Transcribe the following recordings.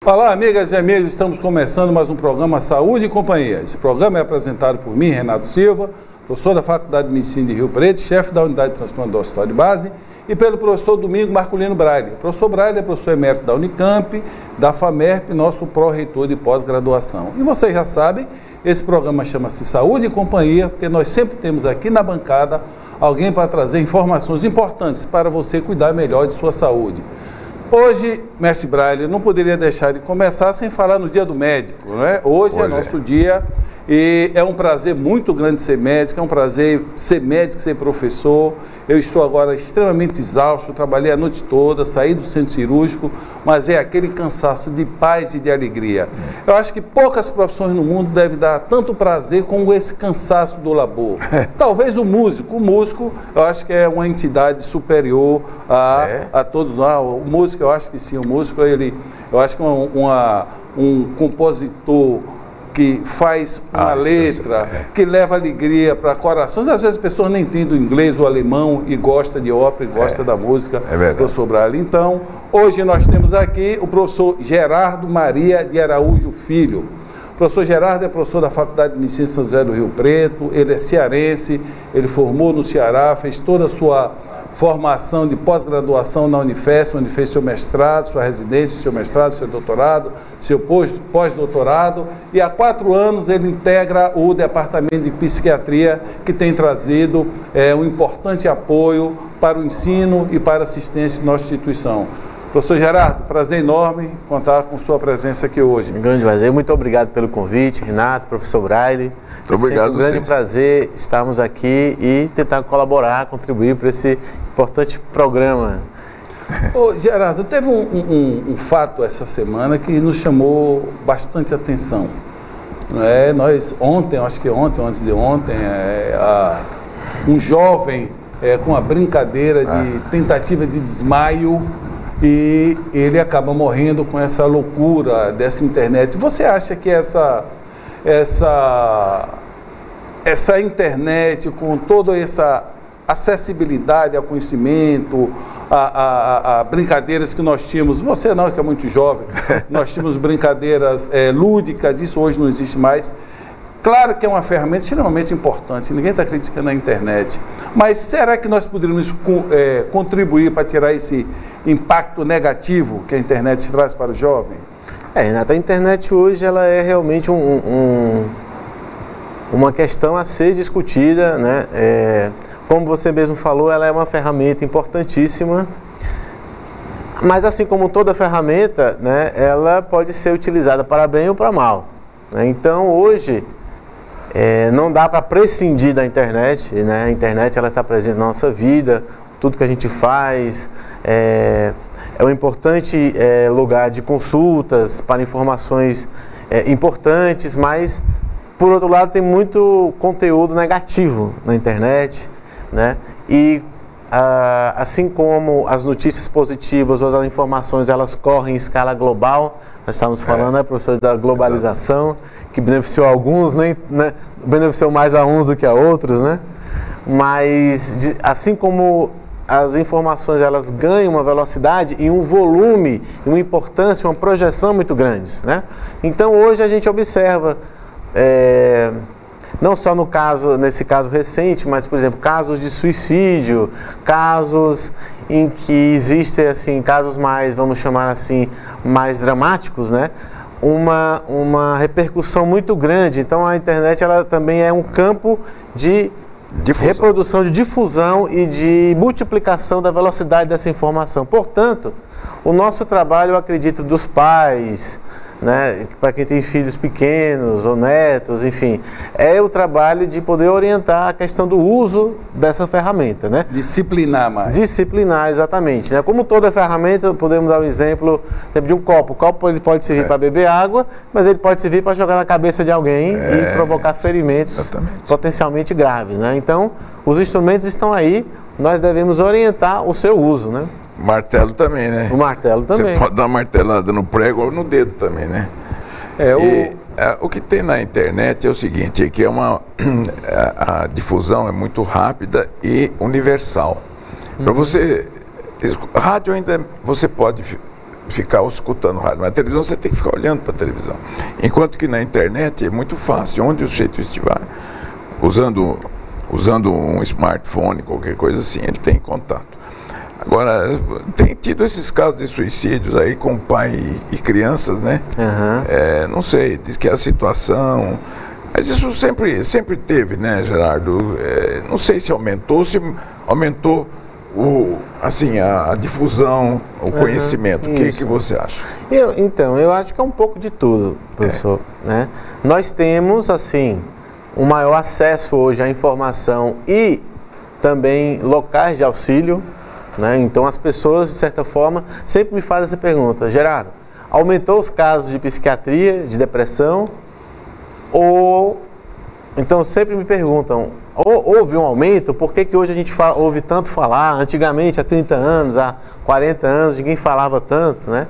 Olá, amigas e amigos, estamos começando mais um programa Saúde e Companhia. Esse programa é apresentado por mim, Renato Silva, professor da Faculdade de Medicina de Rio Preto, chefe da Unidade de Transplante do Hospital de Base, e pelo professor Domingo Marculino Braille. O professor Braille é professor emérito da Unicamp, da FAMERP, nosso pró-reitor de pós-graduação. E vocês já sabem, esse programa chama-se Saúde e Companhia, porque nós sempre temos aqui na bancada alguém para trazer informações importantes para você cuidar melhor de sua saúde. Hoje, mestre Braille, não poderia deixar de começar sem falar no Dia do Médico, não é? Hoje é nosso dia e é um prazer muito grande ser médico, é um prazer ser médico, ser professor. Eu estou agora extremamente exausto, trabalhei a noite toda, saí do centro cirúrgico, mas é aquele cansaço de paz e de alegria. Eu acho que poucas profissões no mundo devem dar tanto prazer como esse cansaço do labor. Talvez o músico, eu acho que é uma entidade superior a todos nós. O músico, eu acho que sim, o músico, eu acho que um compositor que faz uma letra, que leva alegria para corações. Às vezes as pessoas nem entendem o inglês, o alemão e gosta de ópera, e gosta da música. É verdade. Professor Braille. Então, hoje nós temos aqui o professor Gerardo Maria de Araújo Filho. O professor Gerardo é professor da Faculdade de Medicina de São José do Rio Preto, ele é cearense, ele formou no Ceará, fez toda a sua formação de pós-graduação na Unifesp, onde fez seu mestrado, sua residência, seu mestrado, seu doutorado, seu pós-doutorado, e há 4 anos ele integra o Departamento de Psiquiatria, que tem trazido um importante apoio para o ensino e para a assistência de nossa instituição. Professor Gerardo, prazer enorme contar com sua presença aqui hoje. Um grande prazer, muito obrigado pelo convite, Renato, professor Braille. Muito obrigado. É um grande prazer estarmos aqui e tentar colaborar, contribuir para esse importante programa. Ô, Gerardo, teve um fato essa semana que nos chamou bastante atenção. Nós ontem, acho que ontem ou antes de ontem, um jovem com uma brincadeira de tentativa de desmaio e ele acaba morrendo com essa loucura dessa internet. Você acha que essa internet, com toda essa acessibilidade ao conhecimento, a brincadeiras que nós tínhamos, você não, que é muito jovem, nós tínhamos brincadeiras lúdicas, isso hoje não existe mais. Claro que é uma ferramenta extremamente importante, ninguém está criticando a internet, mas será que nós poderíamos contribuir para tirar esse impacto negativo que a internet traz para o jovem? Renato, a internet hoje ela é realmente uma questão a ser discutida, né? Como você mesmo falou, ela é uma ferramenta importantíssima, mas assim como toda ferramenta, né, ela pode ser utilizada para bem ou para mal, né? Então hoje não dá para prescindir da internet, né? A internet ela está presente na nossa vida, tudo que a gente faz, é um importante lugar de consultas para informações importantes, mas por outro lado tem muito conteúdo negativo na internet, né? E assim como as notícias positivas ou as informações elas correm em escala global, nós estávamos falando, né, professor, da globalização, que beneficiou alguns, né, beneficiou mais a uns do que a outros, né? Mas assim como as informações elas ganham uma velocidade e um volume, uma importância, uma projeção muito grandes, né? Então hoje a gente observa, não só nesse caso recente, mas por exemplo, casos de suicídio, casos em que existem assim, casos mais, vamos chamar assim, mais dramáticos, né? Uma repercussão muito grande. Então a internet ela também é um campo de reprodução, de difusão e de multiplicação da velocidade dessa informação. Portanto, o nosso trabalho, eu acredito, dos pais, né, para quem tem filhos pequenos ou netos, enfim, é o trabalho de poder orientar a questão do uso dessa ferramenta, né? Disciplinar mais. Disciplinar, exatamente, né? Como toda ferramenta, podemos dar um exemplo de um copo. O copo ele pode servir para beber água, mas ele pode servir para jogar na cabeça de alguém e provocar ferimentos potencialmente graves, né? Então, os instrumentos estão aí, nós devemos orientar o seu uso, né? Martelo também, né? O martelo também. Você pode dar uma martelada no prego ou no dedo também, né? O que tem na internet é o seguinte, é que a difusão é muito rápida e universal. Para você, rádio ainda você pode ficar escutando rádio. Mas a televisão você tem que ficar olhando para a televisão. Enquanto que na internet é muito fácil, onde o sujeito estiver, usando um smartphone, qualquer coisa assim, ele tem contato. Agora, tem tido esses casos de suicídios aí com pai e crianças, né? Não sei, diz que é a situação... Mas isso sempre teve, né, Gerardo? Não sei se aumentou a difusão, o conhecimento. O que você acha? Então, eu acho que é um pouco de tudo, professor. Né? Nós temos, assim, um maior acesso hoje à informação e também locais de auxílio. Né? Então, as pessoas, de certa forma, sempre me fazem essa pergunta: Gerardo, aumentou os casos de psiquiatria, de depressão? Ou, então, sempre me perguntam, houve um aumento? Por que hoje a gente ouve tanto falar? Antigamente, há 30 anos, há 40 anos, ninguém falava tanto, né?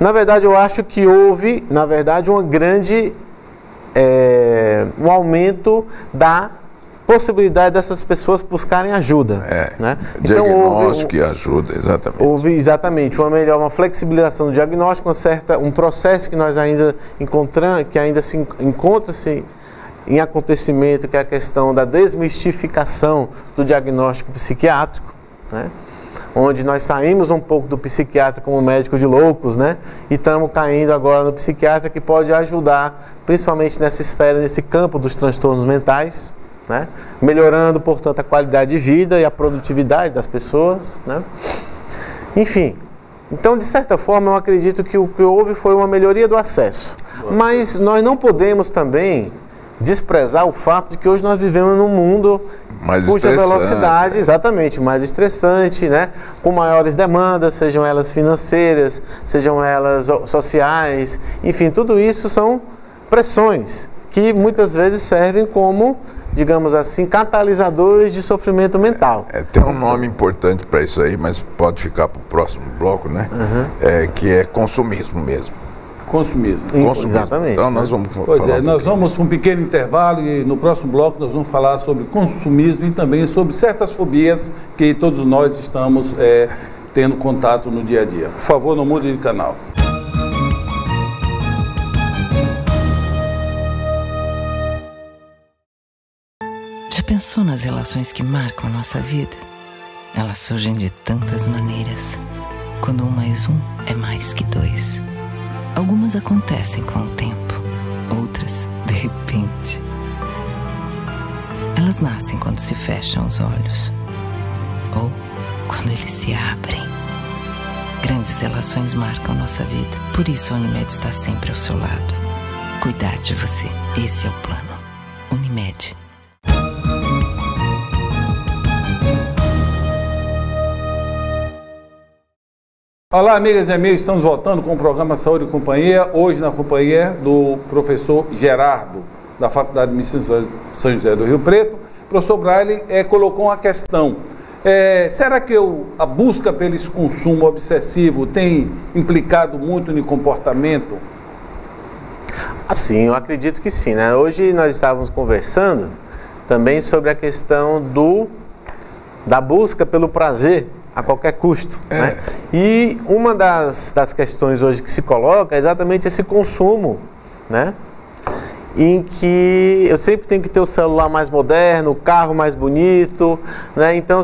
Na verdade, eu acho que houve, na verdade, uma grande, um aumento da possibilidade dessas pessoas buscarem ajuda. Né? Então, diagnóstico e ajuda, exatamente. Houve exatamente uma flexibilização do diagnóstico, um processo que nós ainda encontramos, que ainda se encontra-se em acontecimento, que é a questão da desmistificação do diagnóstico psiquiátrico, né? Onde nós saímos um pouco do psiquiatra como médico de loucos, né? E estamos caindo agora no psiquiatra, que pode ajudar, principalmente nessa esfera, nesse campo dos transtornos mentais, né? Melhorando, portanto, a qualidade de vida e a produtividade das pessoas, né? Enfim, então, de certa forma, eu acredito que o que houve foi uma melhoria do acesso. Mas nós não podemos também desprezar o fato de que hoje nós vivemos num mundo cuja velocidade, exatamente, mais estressante, né? Com maiores demandas, sejam elas financeiras, sejam elas sociais, enfim, tudo isso são pressões que muitas vezes servem como, digamos assim, catalisadores de sofrimento mental. Tem um nome importante para isso aí, mas pode ficar para o próximo bloco, né? Que é consumismo mesmo. Consumismo. Exatamente. Então nós vamos nós vamos para um pequeno intervalo e no próximo bloco nós vamos falar sobre consumismo e também sobre certas fobias que todos nós estamos tendo contato no dia a dia. Por favor, não mude de canal. Já pensou nas relações que marcam a nossa vida? Elas surgem de tantas maneiras, quando 1 mais 1 é mais que 2. Algumas acontecem com o tempo, outras de repente. Elas nascem quando se fecham os olhos, ou quando eles se abrem. Grandes relações marcam nossa vida, por isso a Unimed está sempre ao seu lado. Cuidar de você, esse é o plano. Unimed. Olá, amigas e amigos, estamos voltando com o programa Saúde e Companhia, hoje na companhia do professor Gerardo, da Faculdade de Medicina de São José do Rio Preto. O professor Braille colocou uma questão. Será que a busca pelo consumo obsessivo tem implicado muito no comportamento? Assim, eu acredito que sim, né? Hoje nós estávamos conversando também sobre a questão da busca pelo prazer a qualquer custo, né? E uma das questões hoje que se coloca é exatamente esse consumo, né? Em que eu sempre tenho que ter o celular mais moderno, o carro mais bonito, né? Então,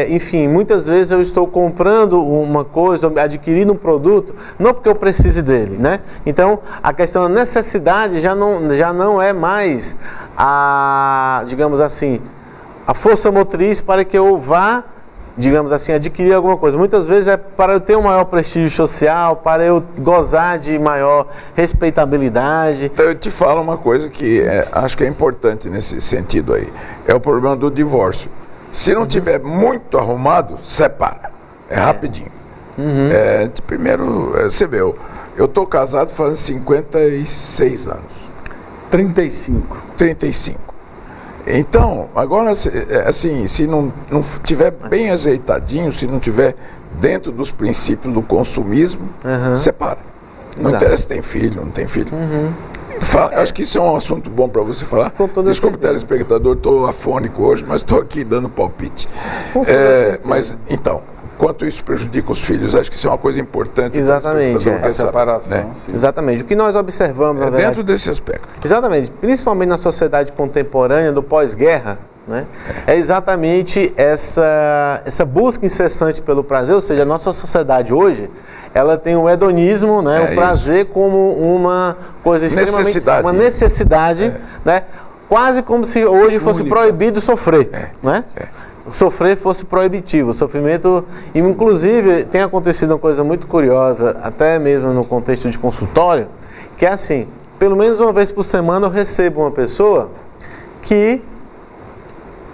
enfim, muitas vezes eu estou comprando uma coisa, adquirindo um produto, não porque eu precise dele, né? Então, a questão da necessidade já não é mais digamos assim, a força motriz para que eu vá, digamos assim, adquirir alguma coisa. Muitas vezes é para eu ter um maior prestígio social, para eu gozar de maior respeitabilidade. Então, eu te falo uma coisa que acho que é importante nesse sentido aí. É o problema do divórcio. Se não tiver muito arrumado, separa. Rapidinho. Primeiro, você vê, eu estou casado faz 56 anos. 35. Então, agora, assim, se não tiver bem ajeitadinho, se não tiver dentro dos princípios do consumismo, separa. Não interessa se tem filho, não tem filho. Acho que isso é um assunto bom para você falar. Desculpe, telespectador, estou afônico hoje, mas estou aqui dando palpite. Mas, então, quanto isso prejudica os filhos. Acho que isso é uma coisa importante. Exatamente. A separação. Né? Exatamente. O que nós observamos, na verdade, dentro desse aspecto. Exatamente. Principalmente na sociedade contemporânea, do pós-guerra, né? É exatamente essa busca incessante pelo prazer, ou seja, a nossa sociedade hoje, ela tem o hedonismo, né? O prazer como uma coisa extremamente... Uma necessidade, né? Quase como se hoje fosse proibido sofrer, né? Sofrer fosse proibitivo, o sofrimento, inclusive tem acontecido uma coisa muito curiosa, até mesmo no contexto de consultório, que é assim, pelo menos uma vez por semana eu recebo uma pessoa que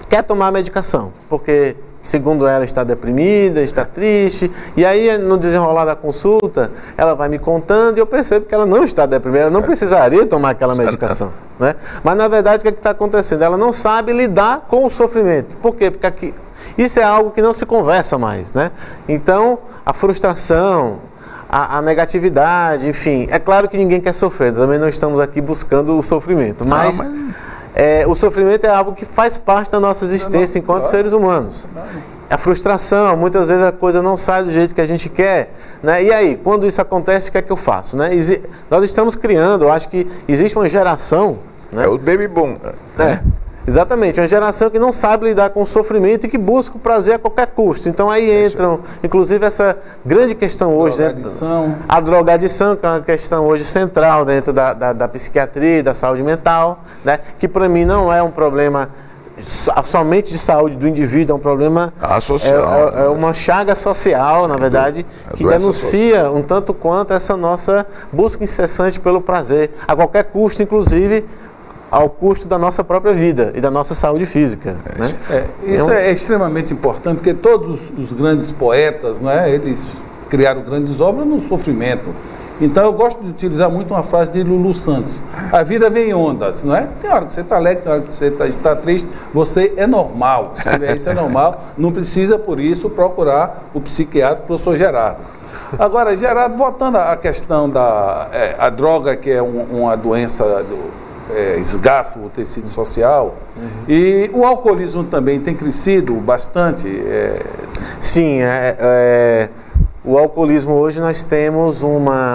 quer tomar medicação, porque segundo ela está deprimida, está triste, e aí no desenrolar da consulta, ela vai me contando e eu percebo que ela não está deprimida, ela não precisaria tomar aquela medicação, né? Mas na verdade o que está acontecendo? Ela não sabe lidar com o sofrimento. Por quê? Porque aqui, isso é algo que não se conversa mais, né? Então, a frustração, a negatividade, enfim, é claro que ninguém quer sofrer, também não estamos aqui buscando o sofrimento, mas... o sofrimento é algo que faz parte da nossa existência enquanto seres humanos. A frustração, muitas vezes a coisa não sai do jeito que a gente quer, né? E aí, quando isso acontece, o que é que eu faço, né? Nós estamos criando, eu acho que existe uma geração... né? É o baby boom. Exatamente, uma geração que não sabe lidar com o sofrimento e que busca o prazer a qualquer custo. Então aí entram, inclusive, essa grande questão hoje, a drogadição, que é uma questão hoje central dentro da psiquiatria e da saúde mental, né? Que para mim não é um problema somente de saúde do indivíduo, é um problema social, é uma chaga social, na verdade, que denuncia um tanto quanto essa nossa busca incessante pelo prazer, a qualquer custo, inclusive ao custo da nossa própria vida e da nossa saúde física. Né? Isso é extremamente importante, porque todos os grandes poetas, né, eles criaram grandes obras no sofrimento. Então eu gosto de utilizar muito uma frase de Lulu Santos: a vida vem em ondas, não é? Tem hora que você está alegre, tem hora que você está triste, você é normal, se tiver isso é normal, não precisa por isso procurar o psiquiatra, o professor Gerardo. Agora, Gerardo, voltando à questão a droga, que é uma doença esgaça o tecido social, e o alcoolismo também tem crescido bastante. Sim, o alcoolismo hoje nós temos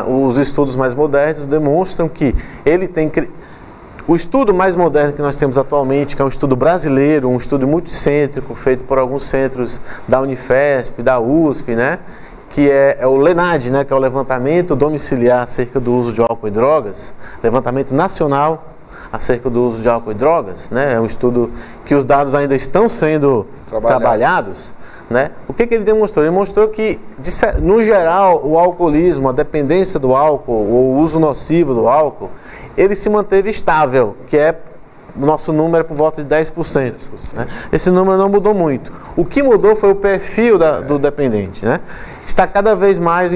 os estudos mais modernos demonstram que ele tem... O estudo mais moderno que nós temos atualmente, que é um estudo brasileiro, um estudo multicêntrico, feito por alguns centros da Unifesp, da USP, né? Que é o LENAD, né? Que é o levantamento domiciliar acerca do uso de álcool e drogas, levantamento nacional acerca do uso de álcool e drogas, né? É um estudo que os dados ainda estão sendo trabalhados, né? O que ele demonstrou? Ele mostrou que, no geral, o alcoolismo, a dependência do álcool, o uso nocivo do álcool, ele se manteve estável, que o nosso número é por volta de 10%. Né? Esse número não mudou muito. O que mudou foi o perfil do dependente, né? Está cada vez mais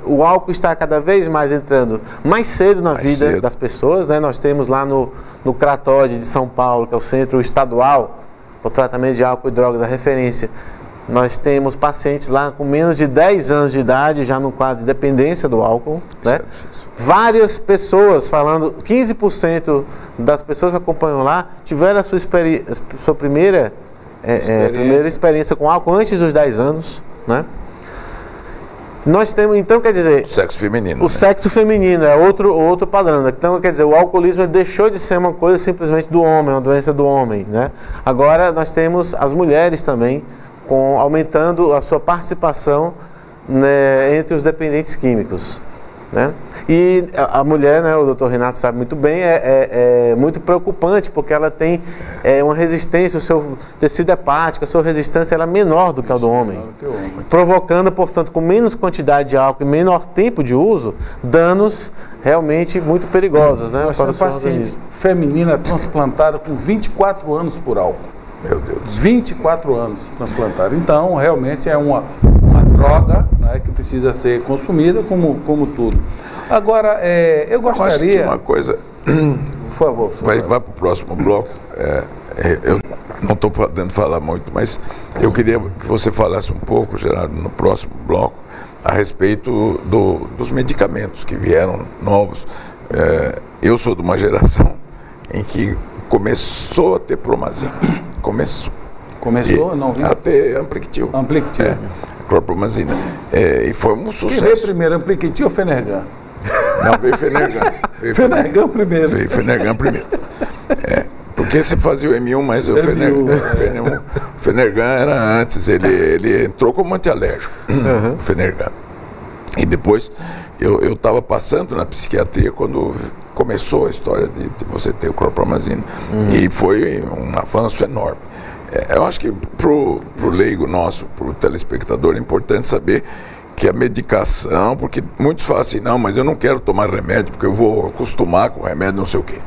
o álcool está cada vez mais entrando mais cedo na vida das pessoas, né? Nós temos lá no CRATOD de São Paulo, que é o Centro Estadual para o Tratamento de Álcool e Drogas, a referência. Nós temos pacientes lá com menos de 10 anos de idade, já no quadro de dependência do álcool, né? Várias pessoas falando, 15% das pessoas que acompanham lá tiveram a sua primeira experiência com álcool antes dos 10 anos, né? Nós temos, então, quer dizer... O sexo feminino. O sexo feminino é outro padrão. Então, quer dizer, o alcoolismo deixou de ser uma coisa simplesmente do homem, uma doença do homem, né? Agora nós temos as mulheres também aumentando a sua participação, né, entre os dependentes químicos, né? E a mulher, né, o Dr. Renato sabe muito bem, é muito preocupante, porque ela tem uma resistência, o seu tecido hepático, a sua resistência ela é menor do que a do homem, provocando, portanto, com menos quantidade de álcool e menor tempo de uso, danos realmente muito perigosos, né? Nós temos pacientes femininas transplantadas com 24 anos por álcool. Meu Deus. 24 anos transplantados. Então, realmente é uma droga, né, que precisa ser consumida como tudo. Agora, eu gostaria... Eu acho que uma coisa... Por favor. Vai para o próximo bloco. Eu não estou podendo falar muito, mas eu queria que você falasse um pouco, Gerardo, no próximo bloco, a respeito dos medicamentos que vieram novos. Eu sou de uma geração em que começou a ter Promazin. Começou, não vi. Até Ampliquetil. Ampliquetil. Clorpromazina. E foi um sucesso. Quem veio primeiro, Ampliquetil ou Fenergan? Não, veio Fenergan. Fenergan primeiro. Veio Fenergan primeiro. Porque você fazia o M1, mas o Fenergan era antes, ele entrou como antialérgico, o Fenergan. E depois, eu estava passando na psiquiatria quando começou a história de você ter o clorpromazina. E foi um avanço enorme. Eu acho que para o leigo nosso, para o telespectador, é importante saber que a medicação, porque muitos falam assim, não, mas eu não quero tomar remédio, porque eu vou acostumar com o remédio, não sei o quê.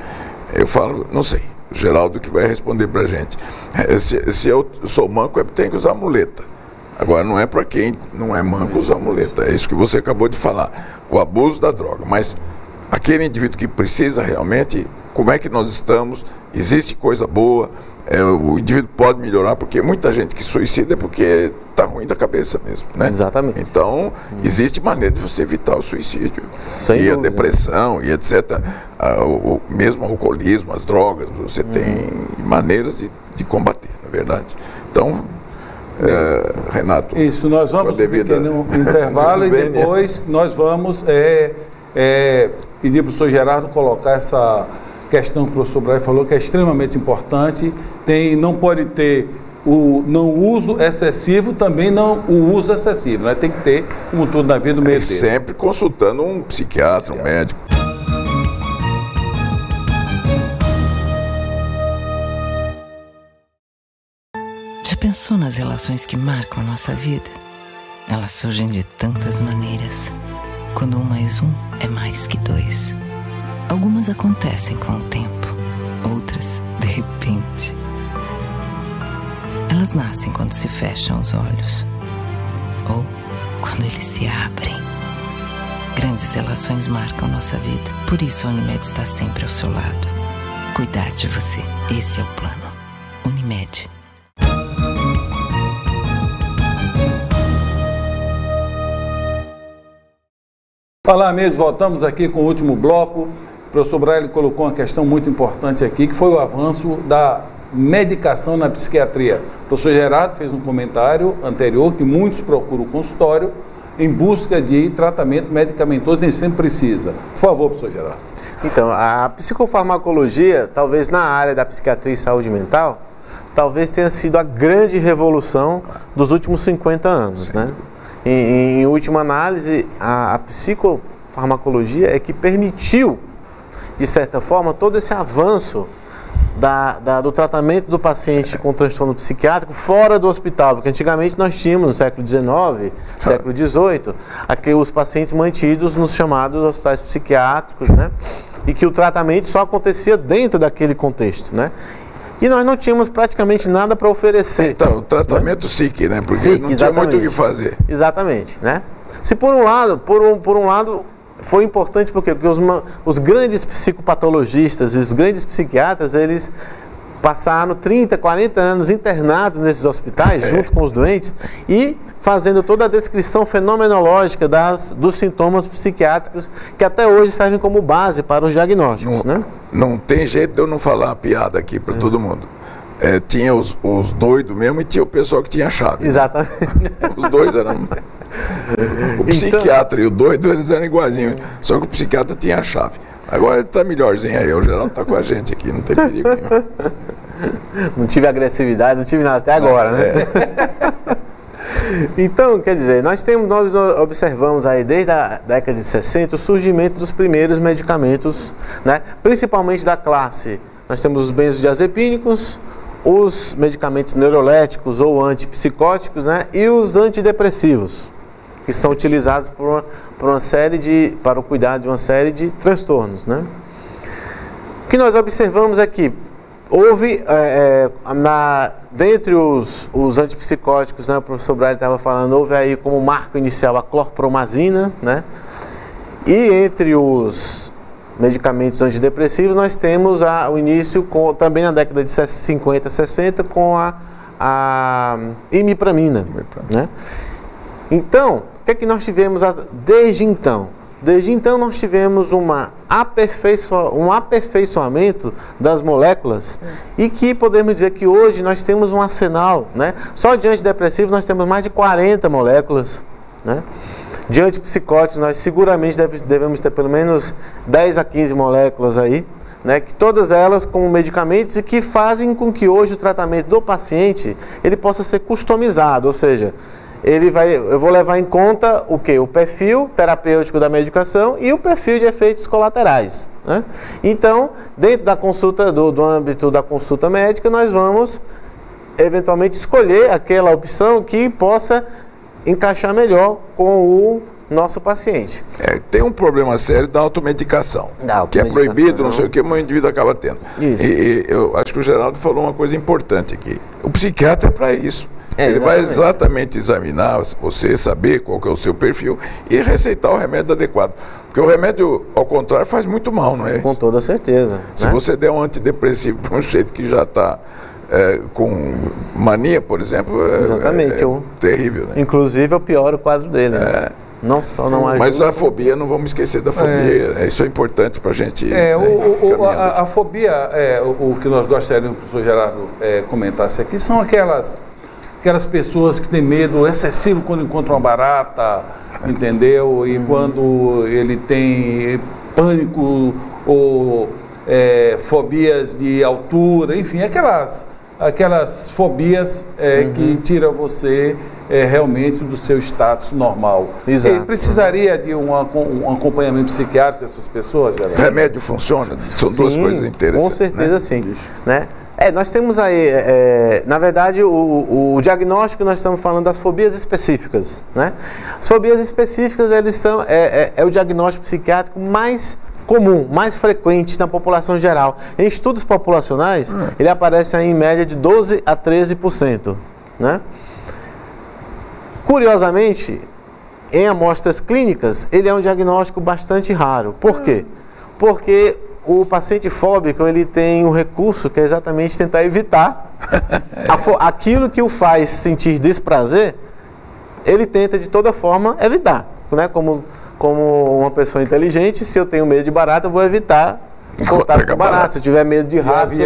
Eu falo, não sei. O Geraldo que vai responder pra gente. Se eu sou manco, tem que usar muleta. Agora, não é para quem não é manco usar muleta. É isso que você acabou de falar. O abuso da droga. Mas aquele indivíduo que precisa realmente, como é que nós estamos? Existe coisa boa? O indivíduo pode melhorar, porque muita gente que suicida é porque está ruim da cabeça mesmo, né? Exatamente. Então, existe maneira de você evitar o suicídio. Sem e dúvida. A depressão, e etc. Mesmo o alcoolismo, as drogas, você tem maneiras de combater, na verdade. Então, Renato... Isso, nós vamos no intervalo e depois nós vamos pedir para o senhor Gerardo colocar essa questão que o professor Braille falou, que é extremamente importante. Não pode ter o não uso excessivo, também não o uso excessivo, né? Tem que ter, como tudo na vida, o meio termo. Sempre consultando um psiquiatra, um médico. Já pensou nas relações que marcam a nossa vida? Elas surgem de tantas maneiras. Quando 1 mais 1 é mais que 2. Algumas acontecem com o tempo, outras de repente. Elas nascem quando se fecham os olhos, ou quando eles se abrem. Grandes relações marcam nossa vida, por isso a Unimed está sempre ao seu lado. Cuidar de você, esse é o plano. Unimed. Olá, amigos, voltamos aqui com o último bloco. O professor Braille colocou uma questão muito importante aqui, que foi o avanço da medicação na psiquiatria. O professor Gerardo fez um comentário anterior que muitos procuram o consultório em busca de tratamento medicamentoso, nem sempre precisa. Por favor, professor Gerardo. Então, a psicofarmacologia, talvez na área da psiquiatria e saúde mental, talvez tenha sido a grande revolução dos últimos 50 anos, né? Em última análise, a psicofarmacologia é que permitiu, de certa forma, todo esse avanço do tratamento do paciente com transtorno psiquiátrico fora do hospital, porque antigamente nós tínhamos, no século XIX, século XVIII, os pacientes mantidos nos chamados hospitais psiquiátricos, né? E que o tratamento só acontecia dentro daquele contexto, né? E nós não tínhamos praticamente nada para oferecer. Então, o tratamento, né? SIC, né? Porque SIC, não tinha muito o que fazer. Exatamente, né? Se por um lado foi importante porque os grandes psicopatologistas e os grandes psiquiatras, eles passaram 30, 40 anos internados nesses hospitais, junto com os doentes, e fazendo toda a descrição fenomenológica dos sintomas psiquiátricos, que até hoje servem como base para os diagnósticos, né? Não tem jeito de eu não falar a piada aqui para todo mundo. Tinha os doidos mesmo e tinha o pessoal que tinha chave. Exatamente. Né? Os dois eram... O psiquiatra e o doido, eles eram iguaizinhos, só que o psiquiatra tinha a chave. Agora ele está melhorzinho aí, o Geraldo está com a gente aqui, não tem perigo nenhum. Não tive agressividade, não tive nada até agora, né? Então, quer dizer, nós observamos aí desde a década de 60 o surgimento dos primeiros medicamentos, né? Principalmente da classe. Nós temos os benzodiazepínicos, os medicamentos neuroléticos ou antipsicóticos, né? E os antidepressivos, que são utilizados para o cuidado de uma série de transtornos, né? O que nós observamos é que houve, dentre os antipsicóticos, né, o professor Braille estava falando, houve aí como marco inicial a clorpromazina, né? E entre os medicamentos antidepressivos nós temos o início, também na década de 50, 60, com a imipramina, né? Então, o que é que nós tivemos desde então? Desde então nós tivemos um aperfeiçoamento das moléculas e que podemos dizer que hoje nós temos um arsenal, né? Só de antidepressivos nós temos mais de 40 moléculas, né? De antipsicóticos nós seguramente devemos ter pelo menos 10 a 15 moléculas aí, né? Que todas elas como medicamentos e que fazem com que hoje o tratamento do paciente ele possa ser customizado, ou seja, eu vou levar em conta o quê? O perfil terapêutico da medicação e o perfil de efeitos colaterais, né? Então, dentro da consulta, do âmbito da consulta médica, nós vamos eventualmente escolher aquela opção que possa encaixar melhor com o nosso paciente. Tem um problema sério da automedicação, que é proibido, não sei o que, mas o indivíduo acaba tendo. E eu acho que o Geraldo falou uma coisa importante aqui. O psiquiatra é para isso. Ele vai exatamente examinar você, saber qual que é o seu perfil e receitar o remédio adequado. Porque o remédio, ao contrário, faz muito mal, não é isso? Com toda certeza. Se você der um antidepressivo para um sujeito que já está com mania, por exemplo, exatamente. É terrível. Né? Inclusive, eu pioro o quadro dele. Né? Não só não ajuda. Mas a fobia, não vamos esquecer da fobia. Isso é importante para a gente. A fobia, o que nós gostaríamos que o professor Gerardo comentasse aqui, são aquelas pessoas que têm medo excessivo quando encontram uma barata, entendeu? E quando ele tem pânico ou fobias de altura, enfim, aquelas fobias que tiram você realmente do seu status normal. Exato. Ele precisaria de um acompanhamento psiquiátrico dessas pessoas, Gerardo? Remédio funciona? São duas coisas interessantes. Com certeza, né? sim. Né? Nós temos aí, na verdade, o diagnóstico, nós estamos falando das fobias específicas, né? As fobias específicas, eles são, o diagnóstico psiquiátrico mais comum, mais frequente na população geral. Em estudos populacionais, ele aparece aí em média de 12% a 13%, né? Curiosamente, em amostras clínicas, ele é um diagnóstico bastante raro. Por quê? Porque o paciente fóbico, ele tem um recurso que é exatamente tentar evitar aquilo que o faz sentir desprazer, ele tenta de toda forma evitar, né? Como uma pessoa inteligente, se eu tenho medo de barata, eu vou evitar contato com barata. Se eu tiver medo de rato,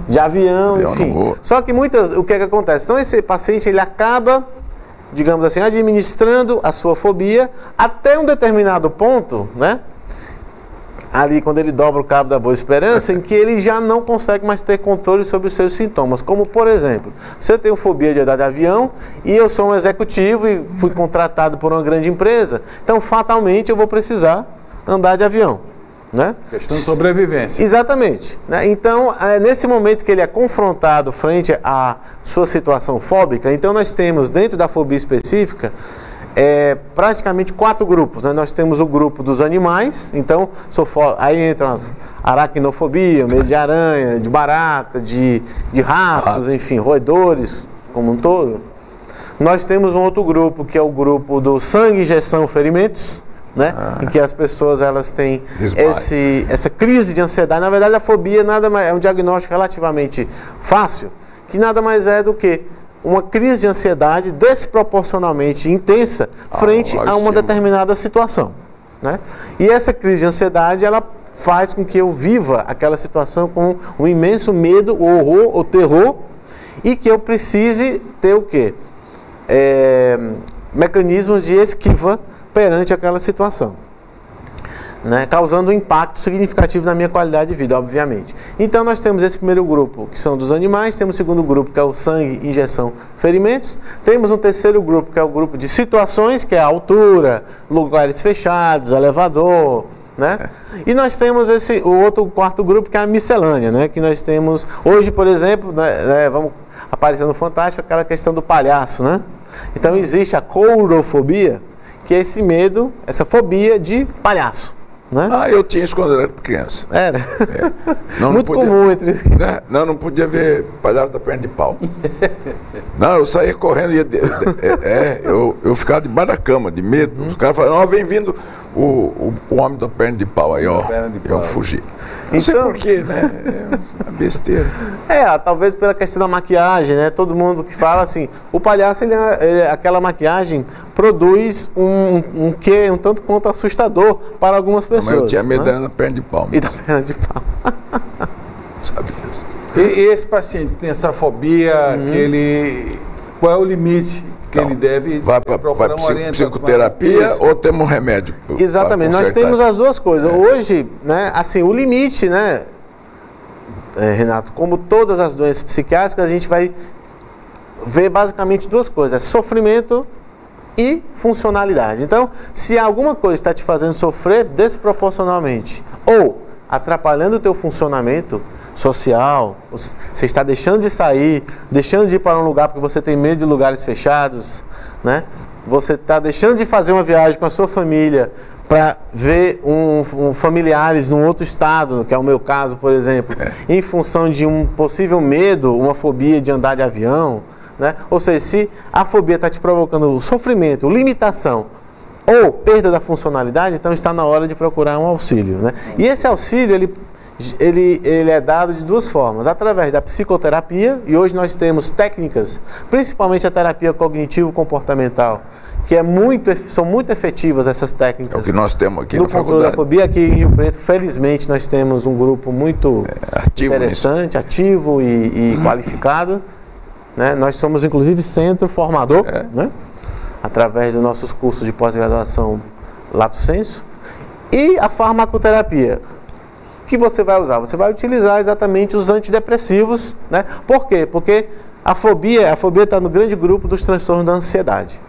de avião, enfim. Só que o que acontece? Então esse paciente, ele acaba, digamos assim, administrando a sua fobia até um determinado ponto, né? Ali quando ele dobra o cabo da Boa Esperança, em que ele já não consegue mais ter controle sobre os seus sintomas. Como, por exemplo, se eu tenho fobia de andar de avião e eu sou um executivo e fui contratado por uma grande empresa, então fatalmente eu vou precisar andar de avião, né? Questão de sobrevivência. Exatamente. Né? Então, nesse momento que ele é confrontado frente à sua situação fóbica, então nós temos dentro da fobia específica praticamente 4 grupos, né? Nós temos o grupo dos animais, então aí entram as aracnofobia, medo de aranha, de barata, de ratos, enfim, roedores como um todo. Nós temos um outro grupo que é o grupo do sangue, injeção, ferimentos, né? Em que as pessoas elas têm essa crise de ansiedade. Na verdade, a fobia nada mais, é um diagnóstico relativamente fácil, que nada mais é do que uma crise de ansiedade desproporcionalmente intensa frente a uma determinada situação, né? E essa crise de ansiedade, ela faz com que eu viva aquela situação com um imenso medo, horror, ou terror, e que eu precise ter o quê? Mecanismos de esquiva perante aquela situação, né? Causando um impacto significativo na minha qualidade de vida, obviamente. Então nós temos esse primeiro grupo, que são dos animais, temos o segundo grupo, que é o sangue, injeção, ferimentos, temos um terceiro grupo, que é o grupo de situações, que é a altura, lugares fechados, elevador, né? E nós temos o quarto grupo, que é a miscelânea, né? Que nós temos, hoje, por exemplo, né, vamos aparecer no Fantástico, aquela questão do palhaço, né? Então existe a coulrofobia, que é esse medo, essa fobia de palhaço, né? Eu tinha isso quando eu era criança. Era? Não, muito não podia, comum entre os... Não podia ver palhaço da perna de pau. Não, eu saía correndo e eu ficava debaixo da cama, de medo. Os caras falavam, vem vindo o homem da perna de pau aí, ó. Eu fugi. Não sei porquê, né? É uma besteira. Talvez pela questão da maquiagem, né? Todo mundo que fala assim, o palhaço, aquela maquiagem produz um quê um tanto quanto assustador para algumas pessoas. Mas eu tinha medo né? da perna de pau. E da perna de pau. Sabe disso. E esse paciente que tem essa fobia, qual é o limite que ele deve procurar uma orientação? Psicoterapia ou temos um remédio? Exatamente, nós temos as duas coisas. Hoje, né, assim, o limite, né, Renato, como todas as doenças psiquiátricas, a gente vai ver basicamente duas coisas: sofrimento e funcionalidade. Então, se alguma coisa está te fazendo sofrer desproporcionalmente ou atrapalhando o teu funcionamento social, você está deixando de sair, deixando de ir para um lugar porque você tem medo de lugares fechados, né? Você está deixando de fazer uma viagem com a sua família para ver familiares num outro estado, que é o meu caso, por exemplo, em função de um possível medo, uma fobia de andar de avião, né? Ou seja, se a fobia está te provocando sofrimento, limitação ou perda da funcionalidade, então está na hora de procurar um auxílio, né? E esse auxílio, ele é dado de duas formas: através da psicoterapia, e hoje nós temos técnicas, principalmente a terapia cognitivo-comportamental, que são muito efetivas essas técnicas. É o que nós temos aqui no controle da fobia. Aqui em Rio Preto, felizmente, nós temos um grupo muito interessante, ativo e qualificado, né? Nós somos, inclusive, centro formador, né? Através dos nossos cursos de pós-graduação Lato Sensu. E a farmacoterapia, que você vai usar? Você vai utilizar exatamente os antidepressivos, né? Por quê? Porque a fobia está no grande grupo dos transtornos da ansiedade.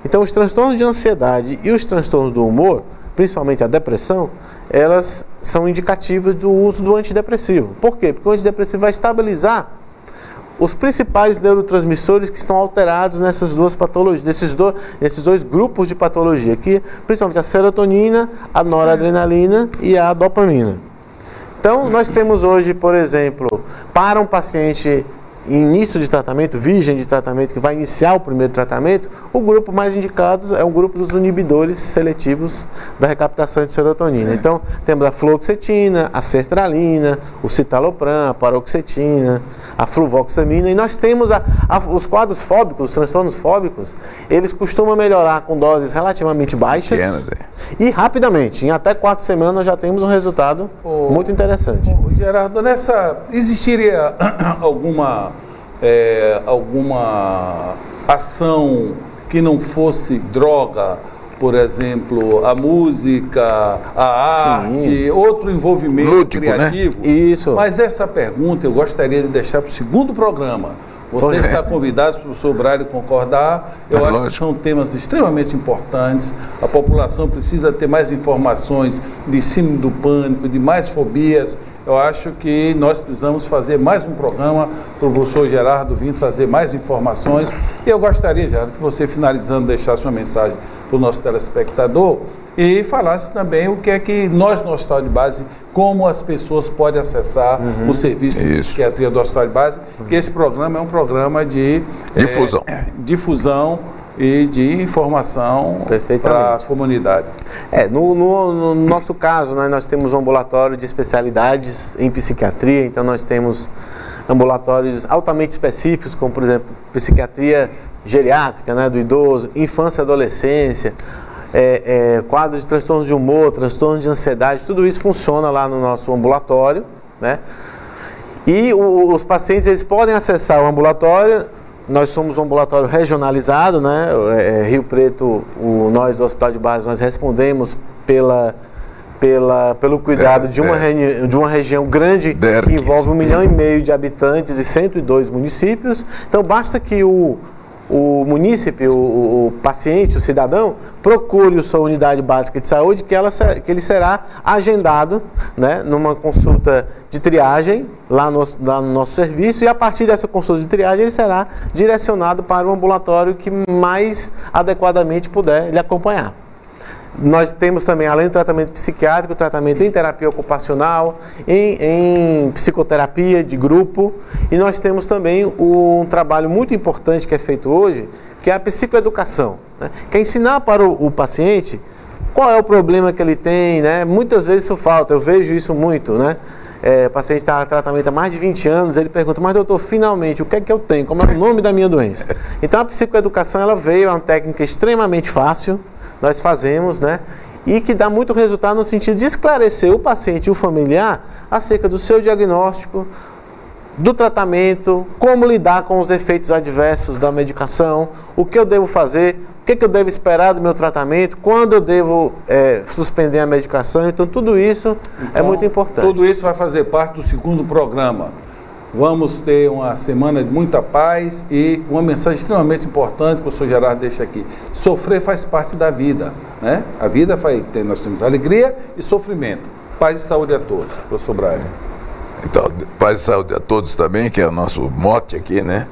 Então, os transtornos de ansiedade e os transtornos do humor, principalmente a depressão, elas são indicativas do uso do antidepressivo. Por quê? Porque o antidepressivo vai estabilizar os principais neurotransmissores que estão alterados nessas duas patologias, nesses dois grupos de patologia, que principalmente a serotonina, a noradrenalina e a dopamina. Então, nós temos hoje, por exemplo, para um paciente em início de tratamento, virgem de tratamento, que vai iniciar o primeiro tratamento, o grupo mais indicado é o grupo dos inibidores seletivos da recaptação de serotonina. Então, temos a fluoxetina, a sertralina, o citalopram, a paroxetina, a fluvoxamina, e nós temos os quadros fóbicos, os transtornos fóbicos, eles costumam melhorar com doses relativamente baixas e rapidamente. Em até 4 semanas nós já temos um resultado muito interessante. Gerardo, existiria alguma ação que não fosse droga? Por exemplo, a música, a arte, outro envolvimento lúdico, criativo. Né? Isso. Mas essa pergunta eu gostaria de deixar para o segundo programa. Você está convidado, se o professor Braille concordar. Eu acho que são temas extremamente importantes. A população precisa ter mais informações de síndrome do pânico, de mais fobias. Eu acho que nós precisamos fazer mais um programa para o professor Gerardo vir trazer mais informações. E eu gostaria, Gerardo, que você, finalizando, deixasse uma mensagem para o nosso telespectador e falasse também o que é que nós, no Hospital de Base, como as pessoas podem acessar o serviço de psiquiatria do Hospital de Base, que esse programa é um programa de difusão e de informação para a comunidade. No nosso caso, né, nós temos um ambulatório de especialidades em psiquiatria, então nós temos ambulatórios altamente específicos, como por exemplo, psiquiatria geriátrica, né, do idoso, infância e adolescência, quadros de transtornos de humor, transtornos de ansiedade, tudo isso funciona lá no nosso ambulatório, né? E os pacientes, eles podem acessar o ambulatório. Nós somos um ambulatório regionalizado, né? Rio Preto, nós do Hospital de Base, nós respondemos pelo cuidado de uma região grande que envolve 1,5 milhão de habitantes e 102 municípios. Então, basta que o munícipe, o paciente, o cidadão, procure a sua unidade básica de saúde, que ele será agendado, né, numa consulta de triagem lá no nosso serviço, e a partir dessa consulta de triagem ele será direcionado para um ambulatório que mais adequadamente puder lhe acompanhar. Nós temos também, além do tratamento psiquiátrico, tratamento em terapia ocupacional, em psicoterapia de grupo, e nós temos também um trabalho muito importante que é feito hoje, que é a psicoeducação, né? Que é ensinar para o paciente qual é o problema que ele tem, né? Muitas vezes isso falta, eu vejo isso muito, né? o paciente está em tratamento há mais de 20 anos, ele pergunta, mas doutor, finalmente, o que é que eu tenho? Como é o nome da minha doença? Então a psicoeducação, ela veio, é uma técnica extremamente fácil, nós fazemos, né? E que dá muito resultado no sentido de esclarecer o paciente e o familiar acerca do seu diagnóstico, do tratamento, como lidar com os efeitos adversos da medicação, o que eu devo fazer, o que eu devo esperar do meu tratamento, quando eu devo suspender a medicação. Então tudo isso é muito importante. Tudo isso vai fazer parte do segundo programa. Vamos ter uma semana de muita paz e uma mensagem extremamente importante que o professor Gerardo deixa aqui. Sofrer faz parte da vida, né? A vida nós temos alegria e sofrimento. Paz e saúde a todos. Professor Braga. Então, paz e saúde a todos também, que é o nosso mote aqui, né?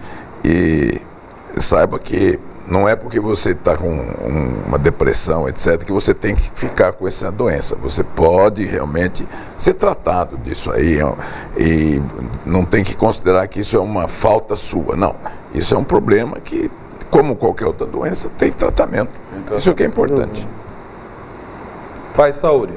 E saiba que não é porque você está com uma depressão, etc., que você tem que ficar com essa doença. Você pode realmente ser tratado disso aí e não tem que considerar que isso é uma falta sua. Não, isso é um problema que, como qualquer outra doença, tem tratamento. Isso é o que é importante. Paz e saúde.